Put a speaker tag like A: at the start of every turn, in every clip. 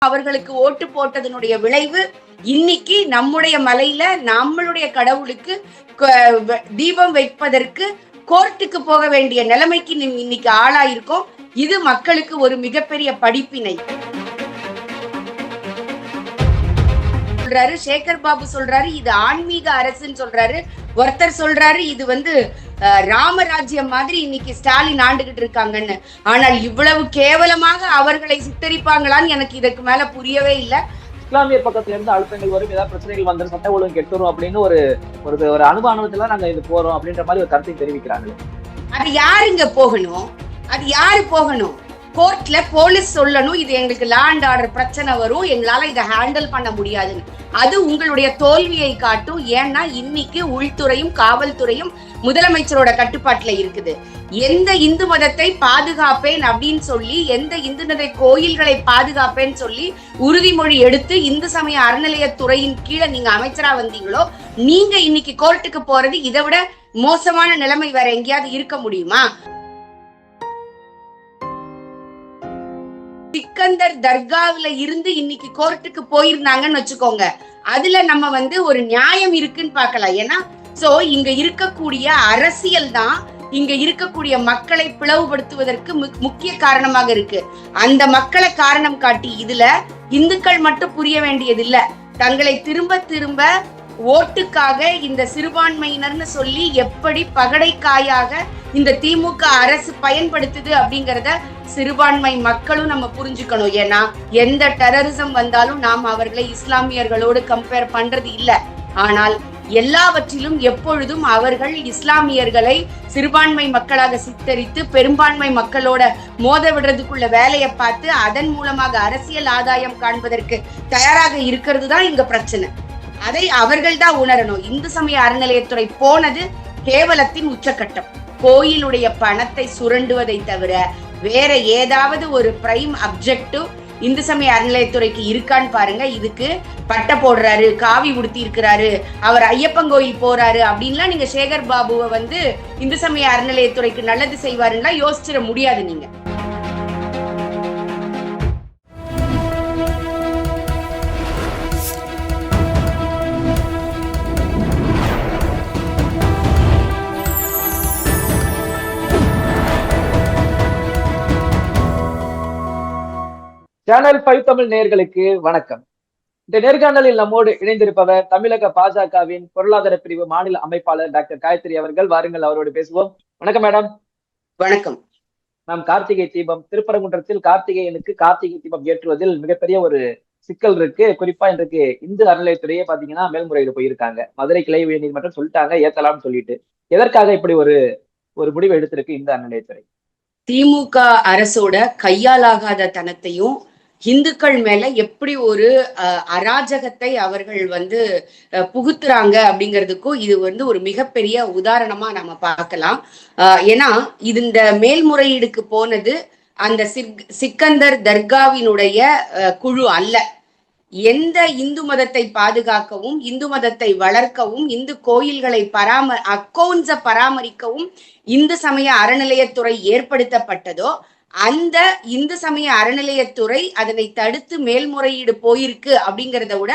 A: அவர்களுக்கு ஓட்டு போட்டதனுடைய விளைவு இன்னைக்கு நம்முடைய மலையில நம்மளுடைய கடவுளுக்கு தீபம் வைப்பதற்கு கோர்ட்டுக்கு போக வேண்டிய நிலைமைக்கு இன்னைக்கு ஆளாயிருக்கோம். இது மக்களுக்கு ஒரு மிகப்பெரிய படிப்பினை. சொல்றாரு சேகர் பாபு சொல்றாரு இது ஆன்மீக அரசுன்னு சொல்றாரு. ஒருத்தர் சொல்றாரு இது ராமராஜ்யம் மாதிரி இன்னைக்கு ஸ்டாலின் ஆண்டுகிட்டு இருக்காங்கன்னு. ஆனால் இவ்வளவு கேவலமாக அவர்களை சித்தரிப்பாங்களான்னு எனக்கு இதற்கு மேல புரியவே இல்லை.
B: இஸ்லாமிய பக்கத்துல இருந்து அழுத்தங்கள் வரும், ஏதாவது பிரச்சனைகள் வந்து சட்ட ஒழுங்கு கெட்டுரும் அப்படின்னு ஒரு அனுபவத்துல நாங்க இது போறோம் அப்படின்ற மாதிரி ஒரு கருத்தை தெரிவிக்கிறாங்க.
A: அது யாருங்க போகணும்? அது யாரு போகணும்? கோர்ட்ல போலீஸ் சொல்லணும் இது எங்களுக்கு லா அண்ட் ஆர்டர் பிரச்சனை வரும், எங்களால இதை ஹேண்டில் பண்ண முடியாதுன்னு. அது உங்களுடைய தோல்வியை காட்டும். ஏன்னா இன்னைக்கு உள்துறையும் காவல்துறையும் முதலமைச்சரோட கட்டுப்பாட்டுல இருக்குது. எந்த இந்து மதத்தை பாதுகாப்பேன் அப்படின்னு சொல்லி, எந்த இந்து மத கோயில்களை பாதுகாப்பேன்னு சொல்லி உறுதிமொழி எடுத்து இந்து சமய அறநிலையத்துறையின் கீழே நீங்க அமைச்சரா வந்தீங்களோ, நீங்க இன்னைக்கு கோர்ட்டுக்கு போறது இதை விட மோசமான நிலைமை வேற எங்கேயாவது இருக்க முடியுமா? சிக்கந்தர் தர்காவில இருந்து இன்னைக்கு கோர்ட்டுக்கு போயிருந்தாங்கன்னு வச்சுக்கோங்க, அதுல நம்ம ஒரு நியாயம் இருக்குன்னு பார்க்கலாம். ஏன்னா இங்க இருக்கக்கூடிய அரசியல் தான் இங்க இருக்கக்கூடிய மக்களை பிளவுபடுத்துவதற்கு முக்கிய காரணமாக இருக்கு. அந்த மக்களை காரணம் காட்டி இதுல இந்துக்கள் மட்டும் புரிய வேண்டியது இல்ல, தங்களை திரும்ப திரும்ப ஓட்டுக்காக இந்த சிறுபான்மையினர்னு சொல்லி எப்படி பகடைக்காயாக இந்த திமுக அரசு பயன்படுத்துது அப்படிங்கறத சிறுபான்மை மக்களும் நம்ம புரிஞ்சுக்கணும். ஏன்னா எந்த டெரரிசம் வந்தாலும் நாம் அவர்களை இஸ்லாமியர்களோடு கம்பேர் பண்றது இல்ல. ஆனால் எல்லாவற்றிலும் எப்பொழுதும் அவர்கள் இஸ்லாமியர்களை சிறுபான்மை மக்களாக சித்தரித்து பெரும்பான்மை மக்களோட மோத விடுறதுக்குள்ள வேலையை பார்த்து அதன் மூலமாக அரசியல் ஆதாயம் காண்பதற்கு தயாராக இருக்கிறது தான் இங்க பிரச்சனை. அதை அவர்கள் தான் உணரணும். இந்து சமய அறநிலையத்துறை போனது கேவலத்தின் உச்சக்கட்டம். கோயிலுடைய பணத்தை சுரண்டுவதை தவிர வேற ஏதாவது ஒரு பிரைம் அப்ஜெக்டிவ் இந்து சமய அறநிலையத்துறைக்கு இருக்கான்னு பாருங்க. இதுக்கு பட்டை போடுறாரு, காவி உடுத்தி இருக்கிறாரு, அவர் ஐயப்பன் கோயில் போறாரு அப்படின்லாம் நீங்க சேகர் பாபுவை இந்து சமய அறநிலையத்துறைக்கு நல்லது செய்வாருன்னா யோசிச்சிட முடியாது நீங்க.
B: சேனல் 5 தமிழ் நேயர்களுக்கு வணக்கம். இந்த நேர்காணலில் நம்மோடு இணைந்திருப்பவர் தமிழக பாஜகவின் பொருளாதார பிரிவு மாநில அமைப்பாளர் டாக்டர் காயத்ரி அவர்கள். வாருங்கள், அவரோடு பேசுவோம். வணக்கம் மேடம்.
A: வணக்கம்.
B: நாம் கார்த்திகை தீபம் திருப்பரங்குன்றத்தில் கார்த்திகேயனுக்கு கார்த்திகை தீபம் ஏற்றுவதில் மிகப்பெரிய ஒரு சிக்கல் இருக்கு. குறிப்பா இன்றைக்கு இந்து அறநிலையத்துறையே பாத்தீங்கன்னா மேல்முறையீடு போயிருக்காங்க. மதுரை கிளை உயர்நீதிமன்றம் சொல்லிட்டாங்க ஏத்தலாம்னு சொல்லிட்டு. எதற்காக இப்படி ஒரு முடிவு எடுத்திருக்கு இந்த அறநிலையத்துறை?
A: திமுக அரசோட கையாலாகாத தனத்தையும் இந்துக்கள் மேல எப்படி ஒரு அராஜகத்தை அவர்கள் புகுத்துறாங்க அப்படிங்கிறதுக்கும் இது ஒரு மிகப்பெரிய உதாரணமா நம்ம பார்க்கலாம். ஏன்னா இந்த மேல்முறையீடுக்கு போனது அந்த சிக்கந்தர் தர்காவினுடைய குழு அல்ல. எந்த இந்து மதத்தை பாதுகாக்கவும், இந்து மதத்தை வளர்க்கவும், இந்து கோயில்களை பராமரிக்கவும் இந்து சமய அறநிலையத்துறை ஏற்படுத்தப்பட்டதோ அந்த இந்து சமய அறநிலையத்துறை அதனை தடுத்து மேல்முறையீடு போயிருக்கு அப்படிங்கிறத விட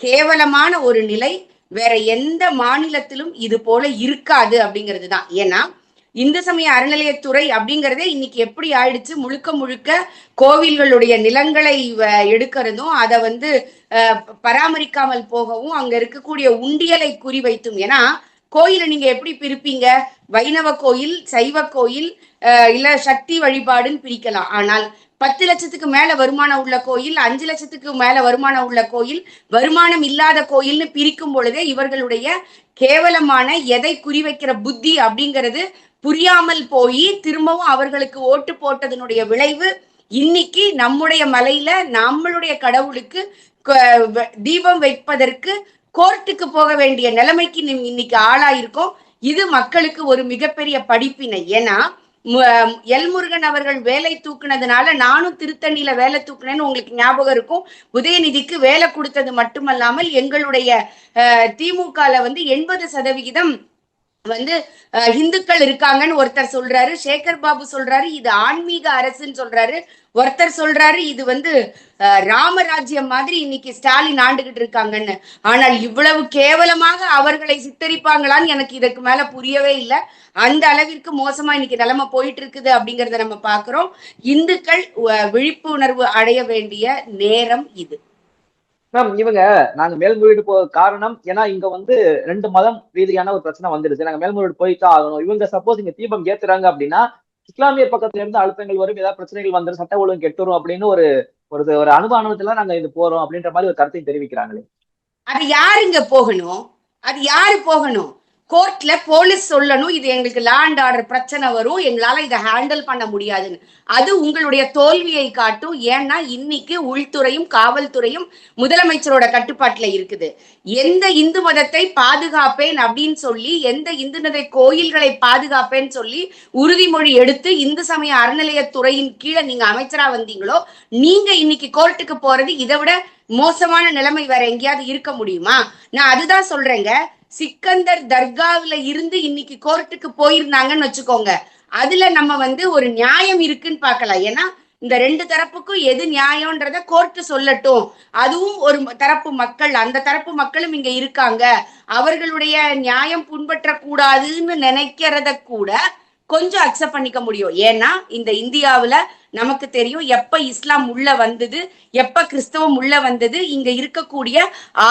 A: கேவலமான ஒரு நிலை வேற எந்த மாநிலத்திலும் இது போல இருக்காது அப்படிங்கிறது தான். ஏன்னா இந்து சமய அறநிலையத்துறை அப்படிங்கிறதே இன்னைக்கு எப்படி ஆயிடுச்சு, முழுக்க முழுக்க கோவில்களுடைய நிலங்களை எடுக்கிறதும் அதை பராமரிக்காமல் போகவும் அங்க இருக்கக்கூடிய உண்டியலை குறிவைத்தும். ஏன்னா கோயிலை நீங்க எப்படி பிரிப்பீங்க? வைணவ கோயில், சைவ கோயில், இல்ல சக்தி வழிபாடுன்னு பிரிக்கலாம். ஆனால் 10 லட்சத்துக்கு மேல வருமானம் உள்ள கோயில், 5 லட்சத்துக்கு மேல வருமானம் உள்ள கோயில், வருமானம் இல்லாத கோயில்னு பிரிக்கும் பொழுதே இவர்களுடைய கேவலமான எதை குறிவைக்கிற புத்தி அப்படிங்கிறது புரியாமல் போய் திரும்பவும் அவர்களுக்கு ஓட்டு போட்டதனுடைய விளைவு இன்னைக்கு நம்முடைய மலையில நம்மளுடைய கடவுளுக்கு தீபம் வைப்பதற்கு கோர்ட்டுக்கு போக வேண்டிய நிலைமைக்கு இன்னைக்கு ஆளாயிருக்கோம். இது மக்களுக்கு ஒரு மிகப்பெரிய படிப்பினை. ஏன்னா எல்முருகன் அவர்கள் வேலை தூக்குனதுனால நானும் திருத்தணியில வேலை தூக்குனேன்னு உங்களுக்கு ஞாபகம் இருக்கும். உதயநிதிக்கு வேலை கொடுத்தது மட்டுமல்லாமல் எங்களுடைய திமுகல 80% வந்து இந்துக்கள் இருக்காங்கன்னு ஒருத்தர் சொல்றாரு, சேகர் பாபு சொல்றாரு இது ஆன்மீக அரசுன்னு சொல்றாரு, ஒருத்தர் சொல்றாரு இது வந்து ராமராஜ்யம் மாதிரி இன்னைக்கு ஸ்டாலின் ஆண்டுகிட்டு இருக்காங்கன்னு. ஆனால் இவ்வளவு கேவலமாக அவர்களை சித்தரிப்பாங்களான்னு எனக்கு இதற்கு மேல புரியவே இல்லை. அந்த அளவிற்கு மோசமா இன்னைக்கு நிலைமை போயிட்டு இருக்குது அப்படிங்கறத நம்ம பாக்குறோம். இந்துக்கள் விழிப்புணர்வு அடைய வேண்டிய நேரம் இது.
B: மேம் இவங்க நாங்க மேல்முறையீடு போ காரணம் ஏன்னா இங்க வந்து 2 மதம் ரீதியான ஒரு பிரச்சனை வந்துருச்சு, நாங்க மேல்முறையீடு போய்தான் ஆகணும். இவங்க சப்போஸ் இங்க தீபம் ஏத்துறாங்க அப்படின்னா இஸ்லாமியர் பக்கத்துல இருந்து அழுத்தங்கள் வரும், ஏதாவது பிரச்சனைகள் வந்துடும், சட்ட ஒழுங்கு கெட்டுரும் அப்படின்னு ஒரு ஒரு ஒரு அனுமானத்துல நாங்க இது போறோம் அப்படின்ற மாதிரி ஒரு கருத்தை தெரிவிக்கிறாங்களே.
A: அது யாருங்க போகணும்? அது யாரு போகணும்? கோர்ட்ல போலீஸ் சொல்லணும் இது எங்களுக்கு லா அண்ட் ஆர்டர் பிரச்சனை வரும், எங்களால இதை ஹேண்டில் பண்ண முடியாதுன்னு. அது உங்களுடைய தோல்வியை காட்டும். ஏன்னா இன்னைக்கு உள்துறையும் காவல்துறையும் முதலமைச்சரோட கட்டுப்பாட்டுல இருக்குது. எந்த இந்து மதத்தை பாதுகாப்பேன் அப்படின்னு சொல்லி, எந்த இந்து மத கோயில்களை பாதுகாப்பேன்னு சொல்லி உறுதிமொழி எடுத்து இந்து சமய அறநிலையத்துறையின் கீழே நீங்க அமைச்சரா வந்தீங்களோ, நீங்க இன்னைக்கு கோர்ட்டுக்கு போறது இதை விட மோசமான நிலைமை வேற எங்கேயாவது இருக்க முடியுமா? நான் அதுதான் சொல்றேங்க. சிக்கந்தர் தர்காவில இருந்து இன்னைக்கு கோர்ட்டுக்கு போயிருந்தாங்கன்னு வச்சுக்கோங்க, அதுல நம்ம வந்து ஒரு நியாயம் இருக்குன்னு பார்க்கலாம். ஏன்னா இந்த 2 தரப்புக்கும் எது நியாயம்ன்றத கோர்ட்டு சொல்லட்டும். அதுவும் ஒரு தரப்பு மக்கள், அந்த தரப்பு மக்களும் இங்க இருக்காங்க, அவர்களுடைய நியாயம் புண்பற்றக்கூடாதுன்னு நினைக்கிறத கூட கொஞ்சம் அக்செப்ட் பண்ணிக்க முடியும். ஏன்னா இந்த இந்தியாவுல நமக்கு தெரியும் எப்ப இஸ்லாம் உள்ள வந்தது, எப்ப கிறிஸ்தவம் உள்ள வந்தது, இங்க இருக்கக்கூடிய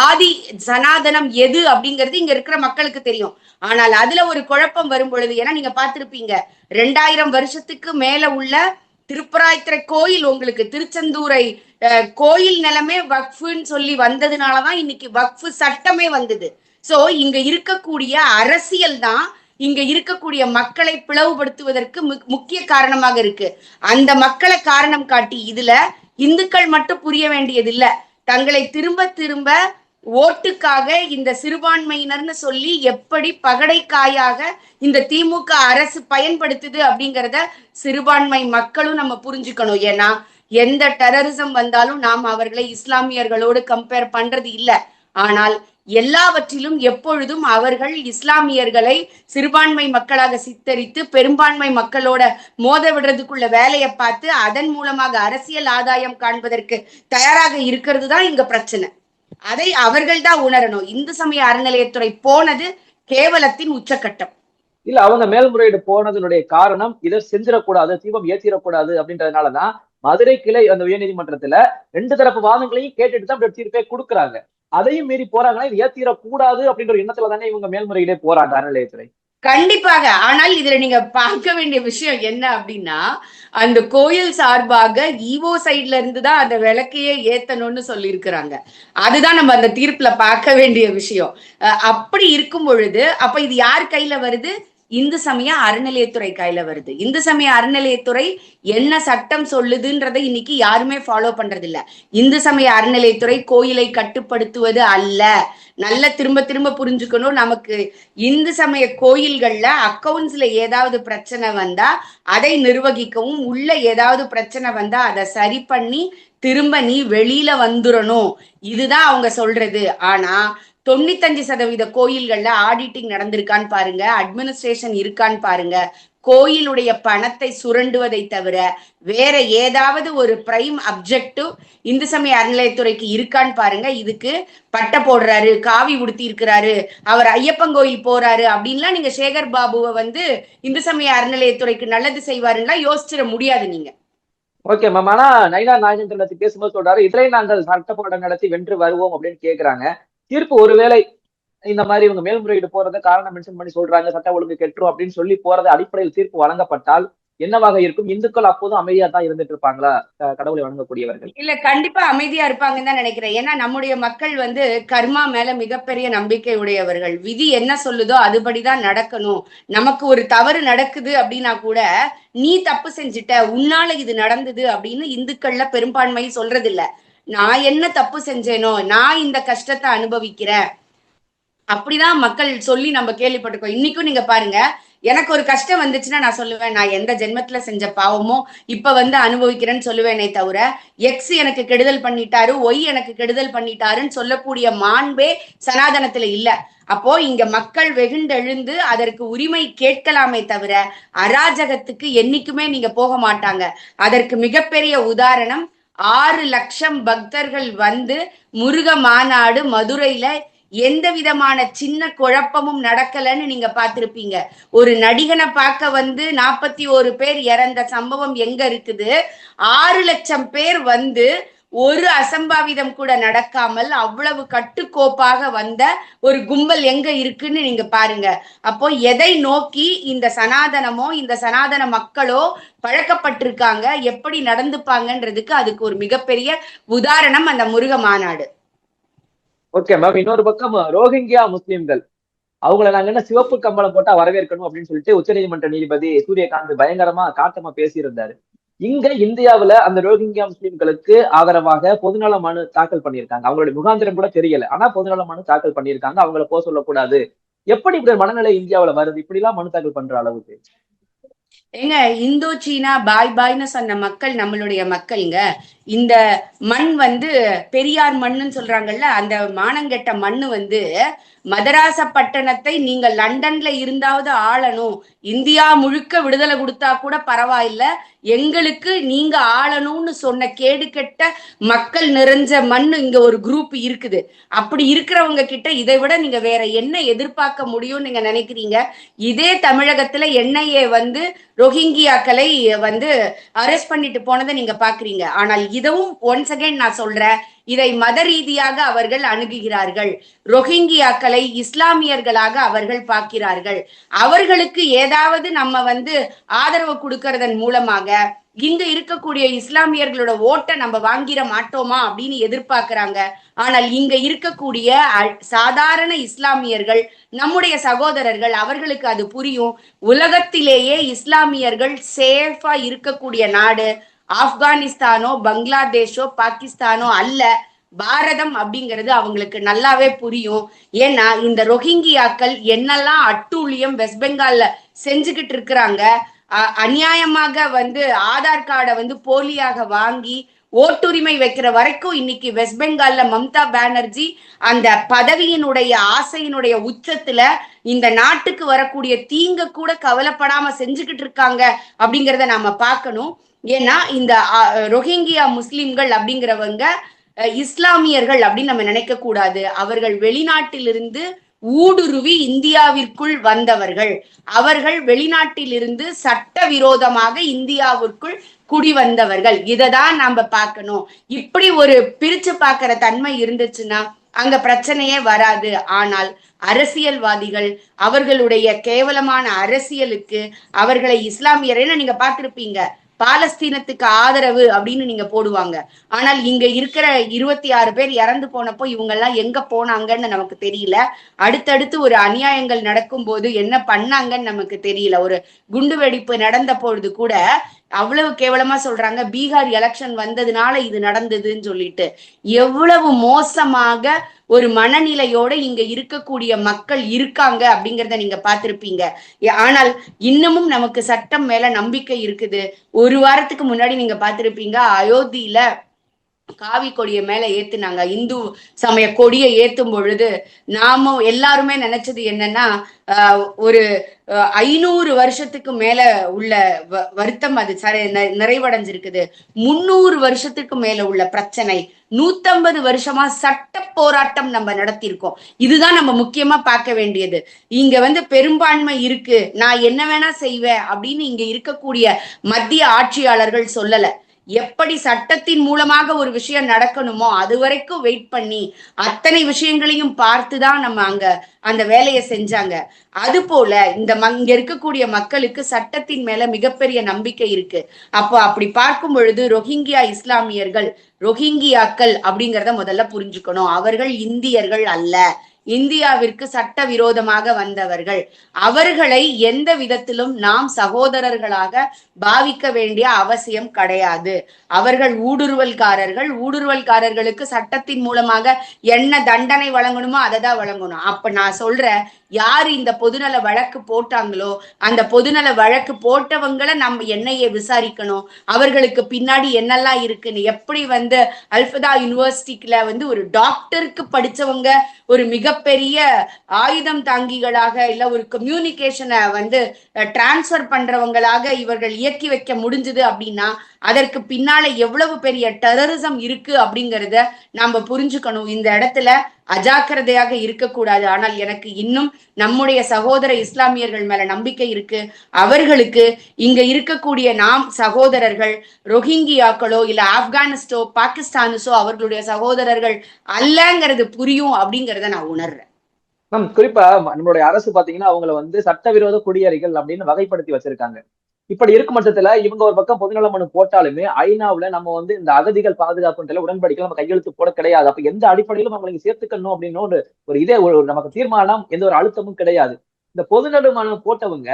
A: ஆதி சனாதனம் எது அப்படிங்கிறது இங்க இருக்கிற மக்களுக்கு தெரியும். ஆனால் அதுல ஒரு குழப்பம் வரும் பொழுது, ஏன்னா நீங்க பார்த்திருப்பீங்க 2000 வருஷத்துக்கு மேல உள்ள திருப்பராய்த்துறை கோயில், உங்களுக்கு திருச்செந்தூரை கோயில் நிலமே வக்ஃபுன்னு சொல்லி வந்ததுனாலதான் இன்னைக்கு வக்ஃபு சட்டமே வந்தது. சோ இங்க இருக்கக்கூடிய அரசியல் தான் இங்க இருக்கக்கூடிய மக்களை பிளவுபடுத்துவதற்கு முக்கிய காரணமாக இருக்கு. அந்த மக்களை காரணம் காட்டி இதுல இந்துக்கள் மட்டும் புரிய வேண்டியது இல்ல, தங்களை திரும்ப திரும்ப ஓட்டுக்காக இந்த சிறுபான்மையினர்னு சொல்லி எப்படி பகடைக்காயாக இந்த திமுக அரசு பயன்படுத்துது அப்படிங்கிறத சிறுபான்மை மக்களும் நம்ம புரிஞ்சுக்கணும். ஏன்னா எந்த டெரரிசம் வந்தாலும் நாம் அவர்களை இஸ்லாமியர்களோடு கம்பேர் பண்றது இல்லை. ஆனால் எல்லாவற்றிலும் எப்பொழுதும் அவர்கள் இஸ்லாமியர்களை சிறுபான்மை மக்களாக சித்தரித்து பெரும்பான்மை மக்களோட மோத விடுறதுக்குள்ள வேலையை பார்த்து அதன் மூலமாக அரசியல் ஆதாயம் காண்பதற்கு தயாராக இருக்கிறது தான் இங்க பிரச்சனை. அதை அவர்கள் தான் உணரணும். இந்து சமய அறநிலையத்துறை போனது கேவலத்தின் உச்சக்கட்டம்.
B: இல்ல, அவங்க மேல்முறையீடு போனதனுடைய காரணம் இதை செஞ்சிடக்கூடாது, தீபம் ஏற்றிடக்கூடாது அப்படின்றதுனாலதான் மதுரை கிளை அந்த உயர்நீதிமன்றத்துல 2 தரப்பு வாதங்களையும் கேட்டுட்டு தான் அப்படி தீர்ப்பே கொடுக்குறாங்க. அதையும் மீறி போறாங்கன்னா இது ஏத்திடக்கூடாது அப்படின்ற ஒரு எண்ணத்துல தானே இவங்க மேல்முறையீடே போறாங்க அறநிலையத்துறை.
A: கண்டிப்பாக. ஆனால் இதுல நீங்க பார்க்க வேண்டிய விஷயம் என்ன அப்படின்னா, அந்த கோயில் சார்பாக ஈவோ சைட்ல இருந்து தான் அந்த விளக்கையே ஏத்தணும்னு சொல்லி இருக்கிறாங்க. அதுதான் நம்ம அந்த தீர்ப்புல பார்க்க வேண்டிய விஷயம். அப்படி இருக்கும் பொழுது அப்ப இது யார் கையில வருது? இந்து சமய அறநிலையத்துறை கையில வருது. இந்து சமய அறநிலையத்துறை என்ன சட்டம் சொல்லுதுன்றதை இன்னைக்கு யாருமே ஃபாலோ பண்றது இல்ல. இந்து சமய அறநிலையத்துறை கோயிலை கட்டுப்படுத்துவது அல்ல. நல்ல திரும்ப திரும்ப புரிஞ்சுக்கணும். நமக்கு இந்து சமய கோயில்கள்ல அக்கவுண்ட்ஸ்ல ஏதாவது பிரச்சனை வந்தா அதை நிர்வகிக்கவும், உள்ள ஏதாவது பிரச்சனை வந்தா அதை சரி பண்ணி திரும்ப நீ வெளியில வந்துடணும், இதுதான் அவங்க சொல்றது. ஆனா 95% கோயில்கள்ல ஆடிட்டிங் நடந்திருக்கான்னு பாருங்க, அட்மினிஸ்ட்ரேஷன் இருக்கான்னு பாருங்க. கோயிலுடைய பணத்தை சுரண்டுவதை தவிர வேற ஏதாவது ஒரு பிரைம் அப்ஜெக்டிவ் இந்து சமய அறநிலையத்துறைக்கு இருக்கான்னு பாருங்க. இதுக்கு பட்டை போடுறாரு, காவி உடுத்தி இருக்கிறாரு, அவர் ஐயப்பன் கோயில் போறாரு அப்படின்லாம் நீங்க சேகர் பாபுவை வந்து இந்து சமய அறநிலையத்துறைக்கு நல்லது செய்வாருன்னா யோசிச்சிட முடியாது நீங்க.
B: Okay ma'am. ஆனா நயினா நாகேந்திரன் பேசும்போது சொல்றாரு இதிலே நாங்கள் சட்ட போராட்டம் நடத்தி வென்று வருவோம் அப்படின்னு கேக்குறாங்க. தீர்ப்பு ஒருவேளை இந்த மாதிரி இவங்க மேல்முறையீடு போறதை காரணம் மென்ஷன் பண்ணி சொல்றாங்க சட்ட ஒழுங்கு கெட்டுரும் அப்படின்னு சொல்லி போறது அடிப்படையில் தீர்ப்பு வழங்கப்பட்டால் என்னவாக இருக்கும்? இந்துக்கள் அப்போதும் அமைதியா தான் இருந்துட்டு இருப்பாங்களா கடவுளை வணங்கக்கூடியவர்கள்?
A: இல்ல, கண்டிப்பா அமைதியா இருப்பாங்கன்னு தான் நினைக்கிறேன். ஏன்னா நம்முடைய மக்கள் வந்து கர்மா மேல மிகப்பெரிய நம்பிக்கை உடையவர்கள். விதி என்ன சொல்லுதோ அதுபடிதான் நடக்கணும். நமக்கு ஒரு தவறு நடக்குது அப்படின்னா கூட நீ தப்பு செஞ்சுட்ட, உன்னால இது நடந்தது அப்படின்னு இந்துக்கள்ல பெரும்பான்மை சொல்றது இல்ல. நான் என்ன தப்பு செஞ்சேனோ, நான் இந்த கஷ்டத்தை அனுபவிக்கிறேன் அப்படிதான் மக்கள் சொல்லி நம்ம கேள்விப்பட்டிருக்கோம். இன்னைக்கும் நீங்க பாருங்க, எனக்கு ஒரு கஷ்டம் வந்துச்சுன்னா நான் சொல்லுவேன், நான் எந்த ஜென்மத்துல செஞ்ச பாவமோ இப்ப வந்து அனுபவிக்கிறேன்னு சொல்லுவேனே தவிர, எக்ஸ் எனக்கு கெடுதல் பண்ணிட்டாரு, ஒய் எனக்கு கெடுதல் பண்ணிட்டாருன்னு சொல்லக்கூடிய மாண்பே சனாதனத்துல இல்ல. அப்போ இங்க மக்கள் வெகுண்டெழுந்து அதற்கு உரிமை கேட்கலாமே தவிர அராஜகத்துக்கு என்னைக்குமே நீங்க போக மாட்டாங்க. அதற்கு மிகப்பெரிய உதாரணம் 6 லட்சம் பக்தர்கள் வந்து முருக மாநாடு மதுரையில எந்த விதமான சின்ன குழப்பமும் நடக்கலன்னு நீங்க பார்த்திருப்பீங்க. ஒரு நடிகனை பார்க்க வந்து 41 பேர் இறந்த சம்பவம் எங்க இருக்குது? 6 லட்சம் பேர் வந்து ஒரு அசம்பாவிதம் கூட நடக்காமல் அவ்வளவு கட்டுக்கோப்பாக வந்த ஒரு கும்பல் எங்க இருக்குன்னு நீங்க பாருங்க. அப்போ எதை நோக்கி இந்த சனாதனமோ இந்த சனாதன மக்களோ பழக்கப்பட்டிருக்காங்க, எப்படி நடந்துப்பாங்கன்றதுக்கு அதுக்கு ஒரு மிகப்பெரிய உதாரணம் அந்த முருக மாநாடு.
B: Okay ma'am. இன்னொரு பக்கம் ரோஹிங்கியா முஸ்லிம்கள் அவங்கள நாங்க என்ன சிவப்பு கம்பளம் போட்டா வரவேற்கணும் அப்படின்னு சொல்லிட்டு உச்சநீதிமன்ற நீதிபதி சூரியகாந்த் பயங்கரமா காட்டமா பேசியிருந்தாரு. இங்க இந்தியாவுல அந்த ரோஹிங்கியா முஸ்லிம்களுக்கு ஆதரவாக பொதுநல மனு தாக்கல் பண்ணியிருக்காங்க. அவங்களுடைய முகாந்திரம் கூட தெரியல, ஆனா பொதுநல மனு தாக்கல் பண்ணியிருக்காங்க. அவங்கள போக சொல்லக்கூடாது. எப்படி இப்படி மனநிலை இந்தியாவுல வருது? இப்படி எல்லாம் மனு தாக்கல் பண்ற அளவுக்கு?
A: ஏங்க, இந்தோ சீனா பாய் பாய்னு சொன்ன மக்கள் நம்மளுடைய மக்கள்ங்க. இந்த மண் வந்து பெரியார் மண்ணுன்னு சொல்றாங்கல்ல, அந்த மானங்கெட்ட மண்ணு வந்து மதராச பட்டணத்தை நீங்க லண்டன்ல இருந்தாவது ஆளணும், இந்தியா முழுக்க விடுதலை கொடுத்தா கூட பரவாயில்ல, எங்களுக்கு நீங்க ஆளணும்னு சொன்ன கேடு கெட்ட மக்கள் நிறைஞ்ச மண்ணு இங்க ஒரு குரூப் இருக்குது. அப்படி இருக்கிறவங்க கிட்ட இதை விட நீங்க வேற என்ன எதிர்பார்க்க முடியும்னு நீங்க நினைக்கிறீங்க? இதே தமிழகத்துல என்ஐஏ வந்து ரோஹிங்கியாக்களை வந்து அரெஸ்ட் பண்ணிட்டு போனதை நீங்க பாக்குறீங்க. ஆனால் இதுவும் ஒன்ஸ் அகைன் நான் சொல்றேன், இதை மத ரீதியாக அவர்கள் அணுகுகிறார்கள். ரோஹிங்கியாக்களை இஸ்லாமியர்களாக அவர்கள் பார்க்கிறார்கள். அவர்களுக்கு ஏதாவது நம்ம வந்து ஆதரவு கொடுக்கறதன் மூலமாக இங்க இருக்கக்கூடிய இஸ்லாமியர்களோட ஓட்டை நம்ம வாங்கிட மாட்டோமா அப்படின்னு எதிர்பார்க்கிறாங்க. ஆனால் இங்க இருக்கக்கூடிய சாதாரண இஸ்லாமியர்கள் நம்முடைய சகோதரர்கள், அவர்களுக்கு அது புரியும். உலகத்திலேயே இஸ்லாமியர்கள் சேஃபா இருக்கக்கூடிய நாடு ஆப்கானிஸ்தானோ பங்களாதேஷோ பாகிஸ்தானோ அல்ல, பாரதம் அப்படிங்கிறது அவங்களுக்கு நல்லாவே புரியும். ஏன்னா இந்த ரோஹிங்கியாக்கள் என்னெல்லாம் அட்டூழியம் வெஸ்ட் பெங்கால்ல செஞ்சுக்கிட்டு இருக்கிறாங்க. அநியாயமாக வந்து ஆதார் கார்டை வந்து போலியாக வாங்கி ஓட்டுரிமை வைக்கிற வரைக்கும் இன்னைக்கு வெஸ்ட் பெங்கால்ல மம்தா பானர்ஜி அந்த பதவியினுடைய ஆசையினுடைய உச்சத்துல இந்த நாட்டுக்கு வரக்கூடிய தீங்க கூட கவலைப்படாம செஞ்சுக்கிட்டு இருக்காங்க அப்படிங்கிறத நாம பார்க்கணும். ஏன்னா இந்த ரோஹிங்கியா முஸ்லிம்கள் அப்படிங்கிறவங்க இஸ்லாமியர்கள் அப்படின்னு நம்ம நினைக்க கூடாது. அவர்கள் வெளிநாட்டிலிருந்து ஊடுருவி இந்தியாவிற்குள் வந்தவர்கள். அவர்கள் வெளிநாட்டிலிருந்து சட்டவிரோதமாக இந்தியாவிற்குள் குடி வந்தவர்கள். இததான் நாம பார்க்கணும். இப்படி ஒரு பிரிச்சு பார்க்கிற தன்மை இருந்துச்சுன்னா அங்க பிரச்சனையே வராது. ஆனால் அரசியல்வாதிகள் அவர்களுடைய கேவலமான அரசியலுக்கு அவர்களை இஸ்லாமியர் நீங்க பார்த்திருப்பீங்க, பாலஸ்தீனத்துக்கு ஆதரவு அப்படின்னு நீங்க போடுவாங்க. ஆனால் இங்க இருக்கிற 26 பேர் இறந்து போனப்போ இவங்க எல்லாம் எங்க போனாங்கன்னு நமக்கு தெரியல. அடுத்தடுத்து ஒரு அநியாயங்கள் நடக்கும் போது என்ன பண்ணாங்கன்னு நமக்கு தெரியல. ஒரு குண்டு வெடிப்பு நடந்த பொழுது கூட அவ்வளவு கேவலமா சொல்றாங்க, பீகார் எலெக்ஷன் வந்ததுனால இது நடந்ததுன்னு சொல்லிட்டு. எவ்வளவு மோசமாக ஒரு மனநிலையோட இங்க இருக்கக்கூடிய மக்கள் இருக்காங்க அப்படிங்கிறத நீங்க பார்த்திருப்பீங்க. ஆனால் இன்னமும் நமக்கு சட்டம் மேல நம்பிக்கை இருக்குது. ஒரு வாரத்துக்கு முன்னாடி நீங்க பார்த்திருப்பீங்க, அயோத்தியில காவி கொடிய மேல ஏத்துனாங்க. இந்து சமய கொடியை ஏத்தும் பொழுது நாம எல்லாருமே நினைச்சது என்னன்னா, ஒரு 500 வருஷத்துக்கு மேல உள்ள வருத்தம் அது நிறைவடைஞ்சிருக்குது. 300 வருஷத்துக்கு மேல உள்ள பிரச்சனை, 150 வருஷமா சட்ட போராட்டம் நம்ம நடத்திருக்கோம். இதுதான் நம்ம முக்கியமா பார்க்க வேண்டியது. இங்க வந்து பெரும்பான்மை இருக்கு, நான் என்ன வேணா செய்வேன் அப்படின்னு இங்க இருக்கக்கூடிய மத்திய ஆட்சியாளர்கள் சொல்லல. எப்படி சட்டத்தின் மூலமாக ஒரு விஷயம் நடக்கணுமோ அது வரைக்கும் வெயிட் பண்ணி அத்தனை விஷயங்களையும் பார்த்துதான் நம்ம அங்க அந்த வேலையை செஞ்சாங்க. அது போல இங்க இருக்கக்கூடிய மக்களுக்கு சட்டத்தின் மேல மிகப்பெரிய நம்பிக்கை இருக்கு. அப்போ அப்படி பார்க்கும் பொழுது ரோஹிங்கியா இஸ்லாமியர்கள், ரோஹிங்கியாக்கள் அப்படிங்கிறத முதல்ல புரிஞ்சுக்கணும். அவர்கள் இந்தியர்கள் அல்ல. இந்தியாவிற்கு சட்டவிரோதமாக வந்தவர்கள். அவர்களை எந்த விதத்திலும் நாம் சகோதரர்களாக பாவிக்க வேண்டிய அவசியம் கிடையாது. அவர்கள் ஊடுருவல்காரர்கள். ஊடுருவல்காரர்களுக்கு சட்டத்தின் மூலமாக என்ன தண்டனை வழங்கணுமோ அதை தான் வழங்கணும். அப்ப நான் சொல்றேன், யாரு இந்த பொதுநல வழக்கு போட்டாங்களோ அந்த பொதுநல வழக்கு போட்டவங்களை நம்ம என்னையே விசாரிக்கணும். அவர்களுக்கு பின்னாடி என்னெல்லாம் இருக்குன்னு. எப்படி வந்து அல்ஃபதா யூனிவர்சிட்டிக்குல வந்து ஒரு டாக்டருக்கு படிச்சவங்க ஒரு மிகப்பெரிய ஆயுதம் தாங்கிகளாக இல்ல ஒரு கம்யூனிகேஷனை வந்து டிரான்ஸ்பர் பண்றவங்களாக இவர்கள் இயக்கி வைக்க முடிஞ்சது அப்படின்னா அதற்கு பின்னால எவ்வளவு பெரிய டெரரிசம் இருக்கு அப்படிங்கறத நாம புரிஞ்சுக்கணும். இந்த இடத்துல அஜாக்கிரதையாக இருக்கக்கூடாது. ஆனால் எனக்கு இன்னும் நம்முடைய சகோதர இஸ்லாமியர்கள் மேல நம்பிக்கை இருக்கு. அவர்களுக்கு இங்க இருக்கக்கூடிய நாம் சகோதரர்கள் ரோஹிங்கியாக்களோ இல்ல ஆப்கானிஸ்டோ பாகிஸ்தானிஸோ அவர்களுடைய சகோதரர்கள் அல்லங்கிறது புரியும் அப்படிங்கறத நான் உணர்றேன்.
B: குறிப்பா நம்மளுடைய அரசு பாத்தீங்கன்னா அவங்களை வந்து சட்டவிரோத குடியேறிகள் அப்படின்னு வகைப்படுத்தி வச்சிருக்காங்க. இப்படி இருக்கும் பட்சத்துல இவங்க ஒரு பக்கம் பொதுநல மனு போட்டாலுமே ஐநாவுல நம்ம வந்து இந்த அகதிகள் பாதுகாப்புன்ற உடன்படிக்கை நம்ம கையெழுத்து போட கிடையாது. அப்ப எந்த அடிப்படையிலும் அவங்களை சேர்த்துக்கணும் அப்படின்னு ஒரு இதே ஒரு நமக்கு தீர்மானம் எந்த ஒரு அழுத்தமும் கிடையாது. இந்த பொதுநல மனு போட்டவங்க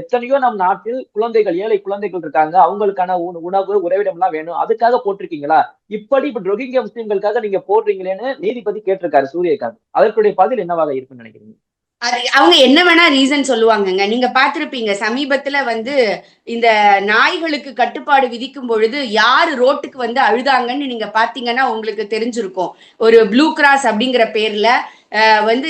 B: எத்தனையோ நம் நாட்டில் குழந்தைகள் ஏழை குழந்தைகள் இருக்காங்க, அவங்களுக்கான உணவு உறைவிடம் எல்லாம் வேணும், அதுக்காக போட்டிருக்கீங்களா? இப்படி இப்ப ரோஹிங்கியா முஸ்லிம்களுக்காக நீங்க போடுறீங்களேன்னு நீதிபதி கேட்டிருக்காரு சூரியகாந்த். அதற்குடைய பதில் என்னவாக இருக்குன்னு நினைக்கிறீங்க?
A: அது அவங்க என்ன வேணா ரீசன் சொல்லுவாங்கங்க. நீங்க பாத்திருப்பீங்க சமீபத்துல வந்து இந்த நாய்களுக்கு கட்டுப்பாடு விதிக்கும் பொழுது யாரு ரோட்டுக்கு வந்து அழுதாங்கன்னு நீங்க பாத்தீங்கன்னா உங்களுக்கு தெரிஞ்சிருக்கும். ஒரு ப்ளூ கிராஸ் அப்படிங்கிற பேர்ல வந்து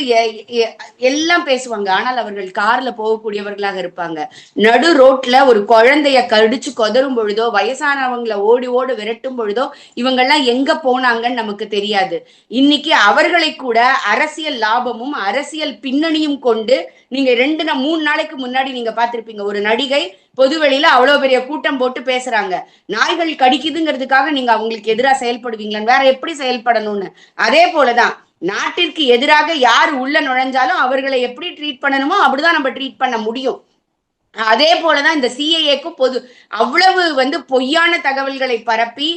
A: எல்லாம் பேசுவாங்க. ஆனால் அவர்கள் கார்ல போகக்கூடியவர்களாக இருப்பாங்க. நடு ரோட்ல ஒரு குழந்தைய கடிச்சு கொதரும் பொழுதோ வயசானவங்களை ஓடி ஓடி விரட்டும் பொழுதோ இவங்கெல்லாம் எங்க போனாங்கன்னு நமக்கு தெரியாது. இன்னைக்கு அவர்களை கூட அரசியல் லாபமும் அரசியல் பின்னணியும் கொண்டு நீங்க 2-3 நாளைக்கு முன்னாடி நீங்க பாத்திருப்பீங்க ஒரு நடிகை பொதுவெளியில அவ்வளவு பெரிய கூட்டம் போட்டு பேசுறாங்க. நாய்கள் கடிக்குதுங்கிறதுக்காக நீங்க அவங்களுக்கு எதிராக செயல்படுவீங்களான்னு, வேற எப்படி செயல்படணும்னு. அதே போலதான் நாட்டிற்கு எதிராக யார் உள்ள நுழைஞ்சாலும் அவர்களை எப்படி ட்ரீட் பண்ணணுமோ அப்படிதான் நம்ம ட்ரீட் பண்ண முடியும். அதே போலதான் இந்த சிஏஏக்கும் அவ்வளவு வந்து பொய்யான தகவல்களை பரப்பி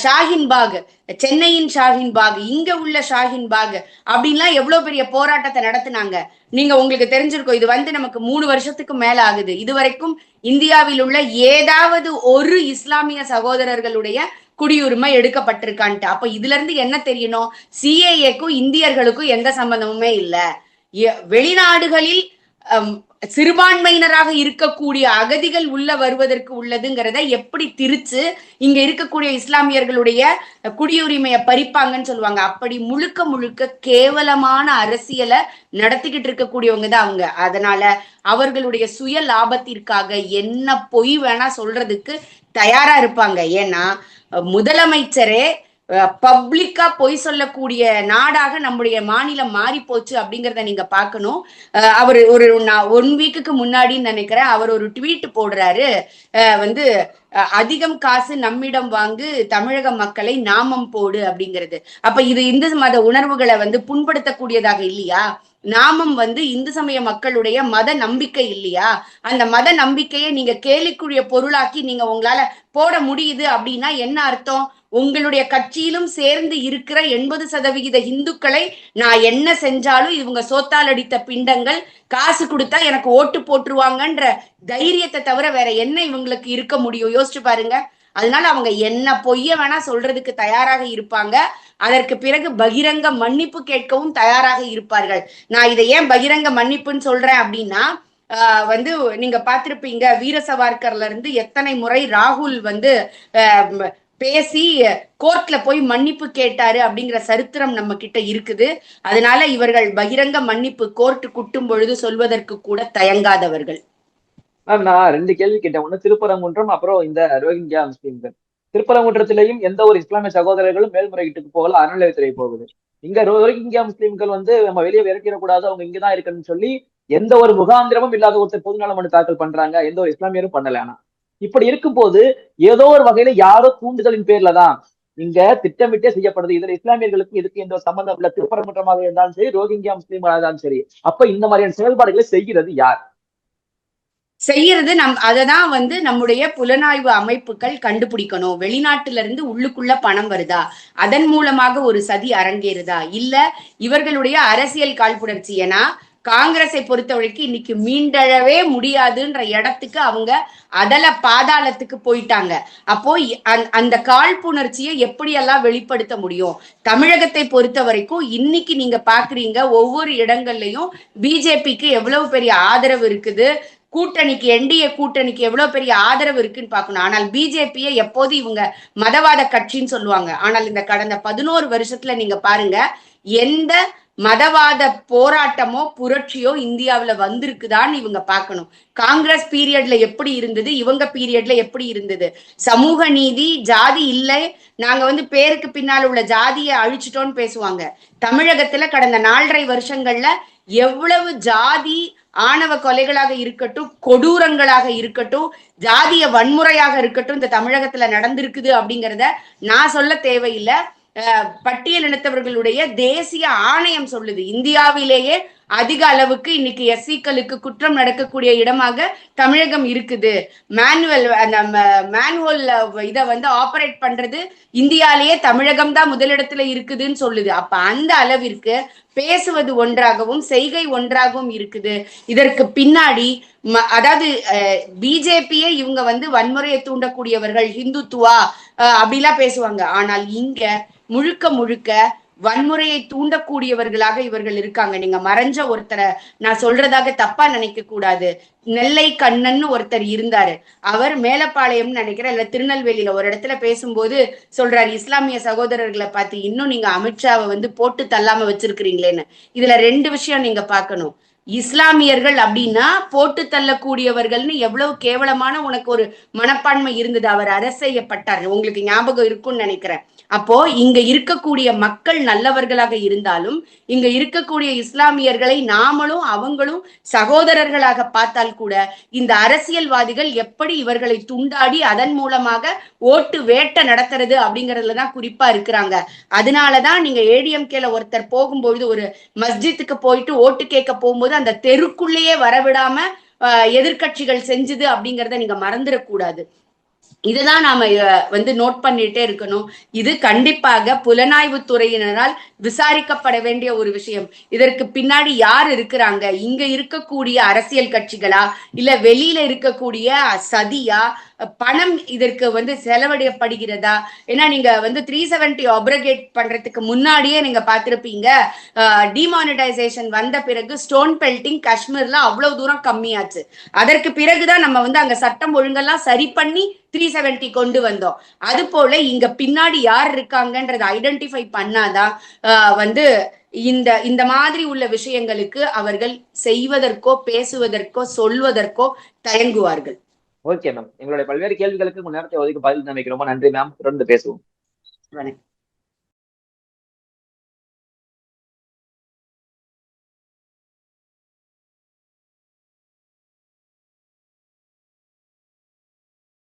A: ஷாஹின்பாக், சென்னையின் ஷாஹின்பாக், இங்க உள்ள ஷாஹின்பாக் அப்படின்லாம் எவ்வளவு பெரிய போராட்டத்தை நடத்தினாங்க. நீங்க உங்களுக்கு தெரிஞ்சிருக்கும். இது வந்து நமக்கு 3 வருஷத்துக்கு மேல ஆகுது. இதுவரைக்கும் இந்தியாவில் உள்ள ஏதாவது ஒரு இஸ்லாமிய சகோதரர்களுடைய குடியுரிமை எடுக்கப்பட்டிருக்கான்ட்டு. அப்ப இதுல இருந்து என்ன தெரியணும்? சிஏஏக்கும் இந்தியர்களுக்கும் எந்த சம்பந்தமுமே இல்லை. வெளிநாடுகளில் சிறுபான்மையினராக இருக்கக்கூடிய அகதிகள் உள்ள வருவதற்கு உள்ளதுங்கிறத எப்படி திரிச்சு இங்க இருக்கக்கூடிய இஸ்லாமியர்களுடைய குடியுரிமையை பறிப்பாங்கன்னு சொல்லுவாங்க. அப்படி முழுக்க முழுக்க கேவலமான அரசியலை நடத்திக்கிட்டு இருக்கக்கூடியவங்க தான் அவங்க. அதனால அவர்களுடைய சுய லாபத்திற்காக என்ன பொய் வேணா சொல்றதுக்கு தயாரா இருப்பாங்க. ஏன்னா முதலமைச்சரே பப்ளிக்கா பொய் சொல்லக்கூடிய நாடாக நம்முடைய மாநிலம் மாறி போச்சு அப்படிங்கிறத நீங்க பார்க்கணும். அவர் ஒரு 1 வீக்குக்கு முன்னாடி நினைக்கிறேன் அவர் ஒரு ட்வீட் போடுறாரு, வந்து அதிகம் காசு நம்மிடம் வாங்கு, தமிழக மக்களை நாமம் போடு அப்படிங்கிறது. அப்ப இது இந்து மத உணர்வுகளை வந்து புண்படுத்தக்கூடியதாக இல்லையா? நாமம் வந்து இந்து சமய மக்களுடைய மத நம்பிக்கை இல்லையா? அந்த மத நம்பிக்கையை நீங்க கேலிக்குரிய பொருளாக்கி நீங்க உங்களால போட முடியுது அப்படின்னா என்ன அர்த்தம்? உங்களுடைய கட்சியிலும் சேர்ந்து இருக்கிற 80% இந்துக்களை நான் என்ன செஞ்சாலும் இவங்க சோத்தால் அடித்த பிண்டங்கள், காசு கொடுத்தா எனக்கு ஓட்டு போட்டுருவாங்கன்ற தைரியத்தை தவிர வேற என்ன இவங்களுக்கு இருக்க முடியும்? யோசிச்சு பாருங்க. அதனால அவங்க என்ன பொய்ய வேணா சொல்றதுக்கு தயாராக இருப்பாங்க. அதற்கு பிறகு பகிரங்க மன்னிப்பு கேட்கவும் தயாராக இருப்பார்கள். நான் இதை ஏன் பகிரங்க மன்னிப்புன்னு சொல்றேன் அப்படின்னா, வந்து நீங்க பாத்திருப்பீங்க வீர சவார்கர்ல இருந்து எத்தனை முறை ராகுல் வந்து பேசி கோர்ட்ல போய் மன்னிப்பு கேட்டாரு அப்படிங்கிற சரித்திரம் நம்ம கிட்ட இருக்குது. அதனால இவர்கள் பகிரங்க மன்னிப்பு கோர்ட் குட்டும் பொழுது சொல்வதற்கு கூட தயங்காதவர்கள்.
B: நான் 2 கேள்வி கேட்டேன். ஒண்ணு திருப்பரங்குன்றம், அப்புறம் இந்த ரோஹிங்கியா முஸ்லீம்கள். திருப்பரங்குன்றத்திலையும் எந்த ஒரு இஸ்லாமிய சகோதரர்களும் மேல்முறையீட்டுக்கு போகல, அறநிலையத்துறை போகுது. இங்க ரோஹிங்கியா முஸ்லீம்கள் வந்து நம்ம வெளியே விரட்டிடக்கூடாது, அவங்க இங்கதான் இருக்குன்னு சொல்லி எந்த ஒரு முகாந்திரமும் இல்லாத ஒருத்தர் பொதுநல மனு தாக்கல் பண்றாங்க. எந்த ஒரு இஸ்லாமியரும் பண்ணல. ஆனா இப்படி இருக்கும் போது ஏதோ ஒரு வகையில யாரோ தூண்டுதலின் பேர்ல தான் இங்க திட்டமிட்டே செய்யப்படுது. இதுல இஸ்லாமியர்களுக்கு இதுக்கு எந்த சம்பந்தம் இல்ல. திருப்பரங்குன்றமாக இருந்தாலும் சரி, ரோஹிங்கியா முஸ்லீம்களாக இருந்தாலும் சரி. அப்ப இந்த மாதிரியான செயல்பாடுகளை செய்கிறது யார்?
A: செய்யறது அததான் வந்து நம்முடைய புலனாய்வு அமைப்புகள் கண்டுபிடிக்கணும். வெளிநாட்டுல இருந்து உள்ளுக்குள்ள பணம் வருதா, அதன் மூலமாக ஒரு சதி அரங்கேறுதா, இல்ல இவர்களுடைய அரசியல் காழ்ப்புணர்ச்சி. ஏன்னா காங்கிரஸை பொறுத்த வரைக்கும் இன்னைக்கு மீண்டழவே முடியாதுன்ற இடத்துக்கு அவங்க அதல பாதாளத்துக்கு போயிட்டாங்க. அப்போ அந்த காழ்ப்புணர்ச்சியை எப்படியெல்லாம் வெளிப்படுத்த முடியும்? தமிழகத்தை பொறுத்த வரைக்கும் இன்னைக்கு நீங்க பாக்குறீங்க, ஒவ்வொரு இடங்கள்லயும் பிஜேபிக்கு எவ்வளவு பெரிய ஆதரவு இருக்குது, கூட்டணிக்கு, என்டிஏ கூட்டணிக்கு எவ்வளவு பெரிய ஆதரவு இருக்குன்னு பார்க்கணும். ஆனால் பிஜேபியை எப்போது இவங்க மதவாத கட்சின்னு சொல்லுவாங்க. ஆனால் இந்த கடந்த 11 வருஷத்துல நீங்க பாருங்க, எந்த மதவாத போராட்டமோ புரட்சியோ இந்தியாவில வந்திருக்குதான்னு இவங்க பார்க்கணும். காங்கிரஸ் பீரியட்ல எப்படி இருந்தது, இவங்க பீரியட்ல எப்படி இருந்தது? சமூக நீதி, ஜாதி இல்லை, நாங்க வந்து பேருக்கு பின்னால் உள்ள ஜாதியை அழிச்சிட்டோம்னு பேசுவாங்க. தமிழகத்துல கடந்த 4.5 வருஷங்கள்ல எவ்வளவு ஜாதி ஆணவ கொலைகளாக இருக்கட்டும், கொடூரங்களாக இருக்கட்டும், ஜாதிய வன்முறையாக இருக்கட்டும் இந்த தமிழகத்துல நடந்திருக்குது அப்படிங்கிறத நான் சொல்ல தேவையில்லை. பட்டியலினத்தவர்களுடைய தேசிய ஆணையம் சொல்லுது, இந்தியாவிலேயே அதிக அளவுக்கு இன்னைக்கு எஸ்சிக்களுக்கு குற்றம் நடக்கக்கூடிய இடமாக தமிழகம் இருக்குது. மேனுவல் இதை வந்து ஆபரேட் பண்றது இந்தியாலேயே தமிழகம் தான் முதலிடத்துல இருக்குதுன்னு சொல்லுது. அப்ப அந்த அளவிற்கு பேசுவது ஒன்றாகவும் செய்கை ஒன்றாகவும் இருக்குது. இதற்கு பின்னாடி அதாவது பிஜேபியே இவங்க வந்து வன்முறையை தூண்டக்கூடியவர்கள், ஹிந்துத்துவா அப்படிலாம் பேசுவாங்க. ஆனால் இங்க முழுக்க முழுக்க வன்முறையை தூண்டக்கூடியவர்களாக இவர்கள் இருக்காங்க. நீங்க மறைஞ்ச ஒருத்தரை நான் சொல்றதாக தப்பா நினைக்க கூடாது. நெல்லை கண்ணன் ஒருத்தர் இருந்தாரு, அவர் மேலப்பாளையம் நினைக்கிறேன், இல்ல திருநெல்வேலியில ஒரு இடத்துல பேசும்போது சொல்றாரு, இஸ்லாமிய சகோதரர்களை பார்த்து இன்னும் நீங்க அமித்ஷாவை வந்து போட்டு தள்ளாம வச்சிருக்கிறீங்களேன்னு. இதுல 2 விஷயம் நீங்க பார்க்கணும். இஸ்லாமியர்கள் அப்படின்னா போட்டு தள்ளக்கூடியவர்கள்னு எவ்வளவு கேவலமான உனக்கு ஒரு மனப்பான்மை இருந்தது. அவர் அரசு செய்யப்பட்டார், உங்களுக்கு ஞாபகம் இருக்கும்னு நினைக்கிறேன். அப்போ இங்க இருக்கக்கூடிய மக்கள் நல்லவர்களாக இருந்தாலும் இங்க இருக்கக்கூடிய இஸ்லாமியர்களை நாமளும் அவங்களும் சகோதரர்களாக பார்த்தால் கூட இந்த அரசியல்வாதிகள் எப்படி இவர்களை துண்டாடி அதன் மூலமாக ஓட்டு வேட்டை நடத்துறது அப்படிங்கறதுலதான் குறிப்பா இருக்கிறாங்க. அதனாலதான் நீங்க ஏடிஎம்கேல ஒருத்தர் போகும்போது, ஒரு மஸ்ஜித்துக்கு போயிட்டு ஓட்டு கேட்க போகும்போது அந்த தெருக்குள்ளேயே வரவிடாம எதிர்கட்சிகள் செஞ்சுது அப்படிங்கறத நீங்க மறந்துடக்கூடாது. இதுதான் நாம வந்து நோட் பண்ணிட்டே இருக்கணும். இது கண்டிப்பாக புலனாய்வு துறையினரால் விசாரிக்கப்பட வேண்டிய ஒரு விஷயம். இதற்கு பின்னாடி யார் இருக்கிறாங்க? இங்க இருக்கக்கூடிய அரசியல் கட்சிகளா, இல்ல வெளியில இருக்கக்கூடிய சதியா, பணம் இதற்கு வந்து செலவழியப்படுகிறதா? ஏன்னா நீங்க வந்து 370 ஆப்ரகேட் பண்றதுக்கு முன்னாடியே நீங்க பார்த்திருப்பீங்க, டிமானிட்டைசேஷன் வந்த பிறகு ஸ்டோன் பெல்டிங் காஷ்மீர்ல அவ்வளவு தூரம் கம்மியாச்சு. அதற்கு பிறகுதான் நம்ம வந்து அங்க சட்டம் ஒழுங்கெல்லாம் சரி பண்ணி 370 கொண்டு வந்தோம். அது போல இங்க பின்னாடி யார் இருக்காங்கன்றத ஐடென்டிஃபை பண்ணாதான் வந்து இந்த மாதிரி உள்ள விஷயங்களுக்கு அவர்கள் செய்வதற்கோ பேசுவதற்கோ சொல்வதற்கோ தயங்குவார்கள்.
B: ஓகே மேம், எங்களுடைய பல்வேறு கேள்விகளுக்கு நேரத்தை ஒதுக்கி பதில் அமைக்க ரொம்ப நன்றி மேம். தொடர்ந்து பேசுவோம்.
A: வணக்கம்.